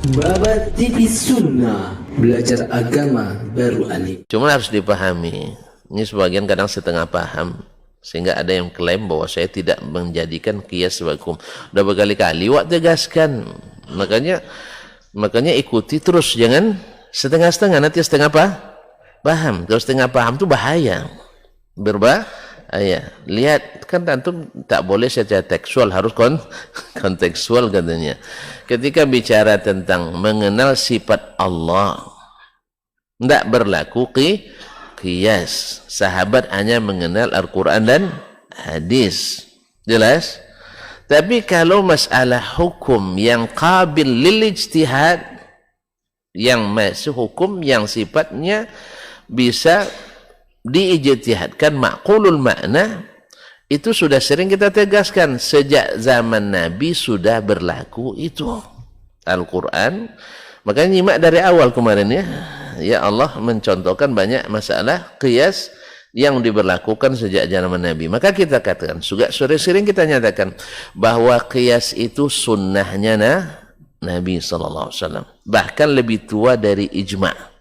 Babat TV Sunnah, belajar agama baru alif. Cuma harus dipahami, ini sebagian kadang setengah paham, sehingga ada yang klaim bahwa saya tidak menjadikan qiyas sebagai hukum. Udah berkali-kali wak tegaskan, makanya ikuti terus, jangan setengah-setengah, nanti setengah paham. Kalau setengah paham itu bahaya, berbahaya. Lihat kan antum tak boleh secara tekstual, harus kontekstual katanya. Ketika bicara tentang mengenal sifat Allah, tidak berlaku qiyas. Sahabat hanya mengenal Al-Quran dan hadis, jelas. Tapi kalau masalah hukum yang qabil lil ijtihad, yang masih hukum yang sifatnya bisa diijtihadkan, maqulul makna, itu sudah sering kita tegaskan sejak zaman Nabi sudah berlaku itu Al-Quran. Makanya nyimak dari awal kemarin ya Allah mencontohkan banyak masalah qiyas yang diberlakukan sejak zaman Nabi. Maka kita katakan, juga sering kita nyatakan bahwa qiyas itu sunnahnya Nabi SAW, bahkan lebih tua dari ijma'.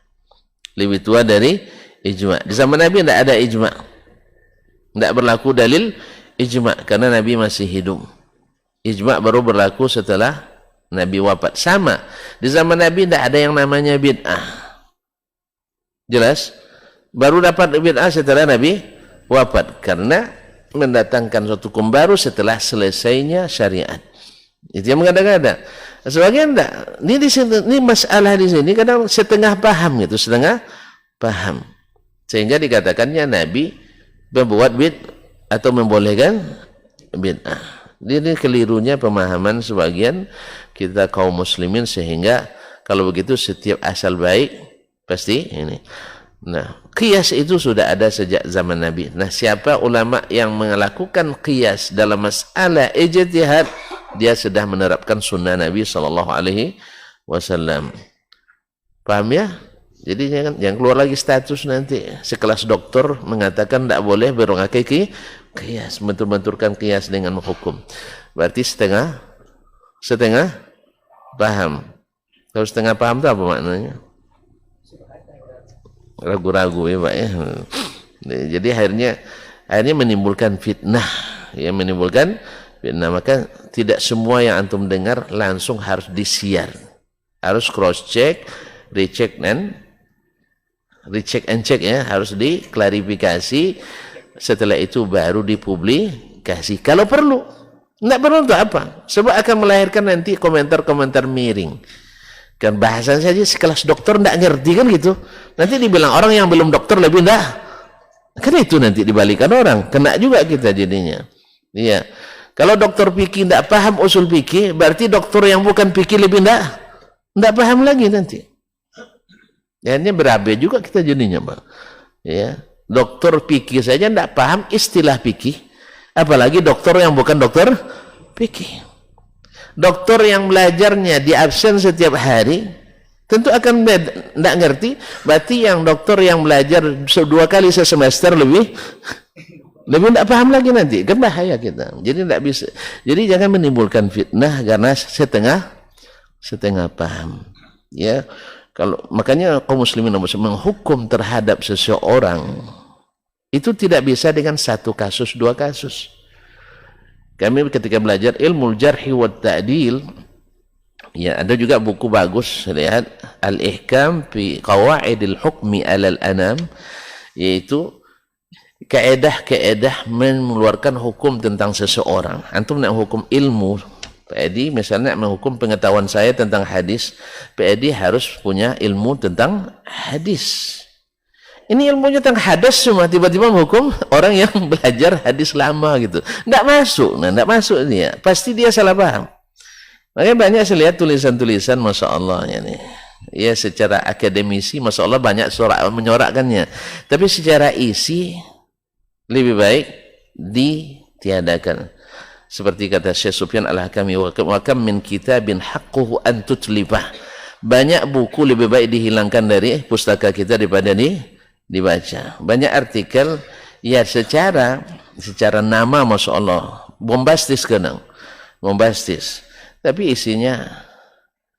Lebih tua dari ijma'. Di zaman Nabi tidak ada ijma', tidak berlaku dalil ijma' karena Nabi masih hidup. Ijma' baru berlaku setelah Nabi wafat. Sama, di zaman Nabi tidak ada yang namanya bid'ah, jelas. Baru dapat bid'ah setelah Nabi wafat, karena mendatangkan suatu hukum baru setelah selesainya syariat. Itu yang mengada-ngada. Sebagian tidak. Ini masalah di sini kadang setengah paham gitu, setengah paham, sehingga dikatakannya Nabi membuat atau membolehkan bid'ah. Ini kelirunya pemahaman sebagian kita kaum muslimin, sehingga kalau begitu setiap asal baik pasti ini. Nah, qiyas itu sudah ada sejak zaman Nabi. Nah, siapa ulama yang melakukan qiyas dalam masalah ijtihad, dia sudah menerapkan sunnah Nabi SAW. Paham ya? Jadi jangan keluar lagi status nanti sekelas dokter mengatakan tidak boleh berongakiki qiyas, bentur-benturkan qiyas dengan hukum. Berarti setengah paham. Kalau setengah paham itu apa maknanya? Ragu-ragu ya Pak ya. Jadi akhirnya menimbulkan fitnah, ya, menimbulkan fitnah. Maka tidak semua yang antum dengar langsung harus disiar, harus cross check, recheck and check ya, harus diklarifikasi. Setelah itu baru dipublikasi kalau perlu. Tidak perlu untuk apa? Sebab akan melahirkan nanti komentar-komentar miring. Kan bahasan saja sekelas dokter tidak ngerti kan gitu. Nanti dibilang orang yang belum dokter lebih enggak. Kan itu nanti dibalikan orang. Kena juga kita jadinya. Iya. Kalau dokter fikih tidak paham usul fikih, berarti dokter yang bukan fikih lebih enggak paham lagi nanti. Ya, ini berabe juga kita jadinya, Pak. Ya. Dokter fikih saja tidak paham istilah fikih, apalagi dokter yang bukan dokter fikih. Dokter yang belajarnya di absen setiap hari tentu akan tidak ngerti. Berarti yang dokter yang belajar 2 kali semester lebih tidak paham lagi nanti, kan bahaya kita. Jadi tidak bisa. Jadi jangan menimbulkan fitnah karena setengah paham. Ya, makanya kaum muslimin menghukum terhadap seseorang itu tidak bisa dengan 1 kasus 2 kasus. Kami ketika belajar ilmu jarhi wa ta'dil, ya, ada juga buku bagus, lihat Al-Ihkam fi Qawaidil Hukmi 'alal Anam, yaitu kaedah-kaedah mengeluarkan hukum tentang seseorang. Antum nak hukum ilmu, PED misalnya menghukum pengetahuan saya tentang hadis, PED harus punya ilmu tentang hadis. Ini ilmunya tentang hadis semua, tiba-tiba menghukum orang yang belajar hadis lama gitu. Tidak masuk, tidak masuk dia. Pasti dia salah paham. Makanya banyak saya lihat tulisan-tulisan, Masya Allah ya nih. Ya, secara akademisi, Masya Allah banyak menyorakkannya. Tapi secara isi lebih baik ditiadakan. Seperti kata Syekh Sufyan Al-Hakami, wa kam min kitabin haqquhu an tutlifah. Banyak buku lebih baik dihilangkan dari pustaka kita daripada dibaca. Banyak artikel ya secara nama Masya Allah bombastis kadang, bombastis, tapi isinya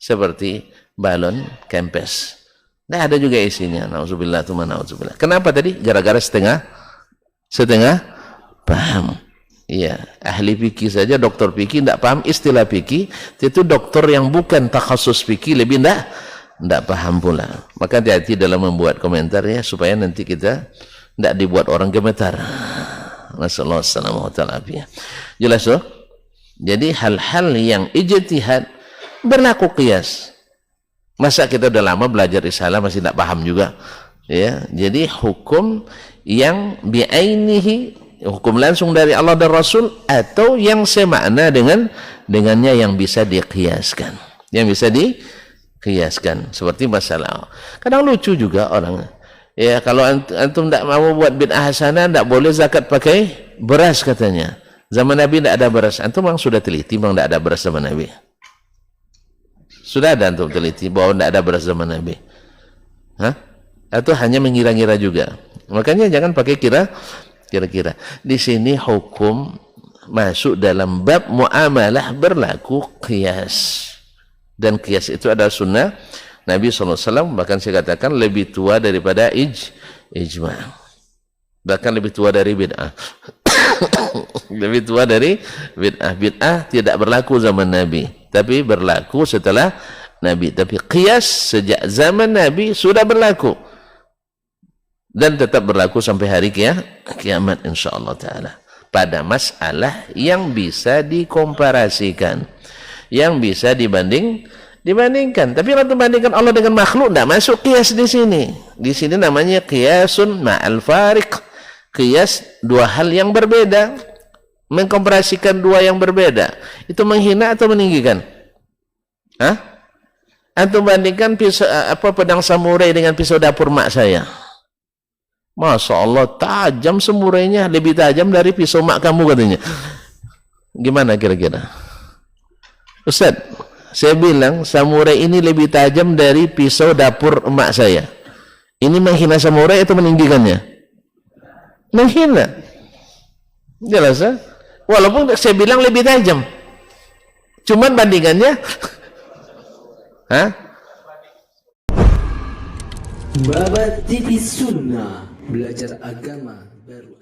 seperti balon kempes. Nah, ada juga isinya. Nauzubillah tsumma nauzubillah. Kenapa tadi? Gara-gara setengah paham. Iya, ahli fikih saja, dokter fikih tidak paham istilah fikih, itu dokter yang bukan takhasus fikih lebih tidak paham pula. Maka hati-hati dalam membuat komentar ya, supaya nanti kita tidak dibuat orang gemetar. Wassalamualaikum. Jelas loh? Jadi hal-hal yang ijtihad berlaku qiyas. Masa kita udah lama belajar risalah masih tidak paham juga? Ya, jadi hukum yang bi'ainihi, hukum langsung dari Allah dan Rasul, atau yang semakna dengannya yang bisa dikiaskan, seperti masalah. Kadang lucu juga orang, ya kalau antum tidak mau buat bid'ah hasanah, tidak boleh zakat pakai beras katanya. Zaman Nabi tidak ada beras. Antum memang sudah teliti memang tidak ada beras zaman Nabi? Sudah ada antum teliti bahwa tidak ada beras zaman Nabi? Hah? Atau hanya mengira-ngira juga? Makanya jangan pakai kira-kira. Di sini hukum masuk dalam bab muamalah berlaku qiyas. Dan qiyas itu adalah sunnah Nabi SAW, bahkan saya katakan lebih tua daripada ijma'. Bahkan lebih tua dari bid'ah. Lebih tua dari bid'ah. Bid'ah tidak berlaku zaman Nabi, tapi berlaku setelah Nabi. Tapi qiyas sejak zaman Nabi sudah berlaku. Dan tetap berlaku sampai hari kiamat insyaallah ta'ala. Pada masalah yang bisa dikomparasikan, yang bisa dibandingkan. Tapi kalau membandingkan Allah dengan makhluk, tidak masuk qiyas di sini. Di sini namanya qiyasun ma'al fariq. Qiyas dua hal yang berbeda. Mengkomparasikan dua yang berbeda. Itu menghina atau meninggikan? Hah? Antum bandingkan pisau, pedang samurai dengan pisau dapur mak saya. Masya Allah, tajam semurainya, lebih tajam dari pisau mak kamu katanya. Gimana kira-kira? Ustaz, saya bilang samurai ini lebih tajam dari pisau dapur emak saya. Ini menghina samurai atau meninggikannya? Menghina. Jelas ya? Walaupun saya bilang lebih tajam. Cuman bandingannya hah? Babat TV Sunnah, belajar agama baru.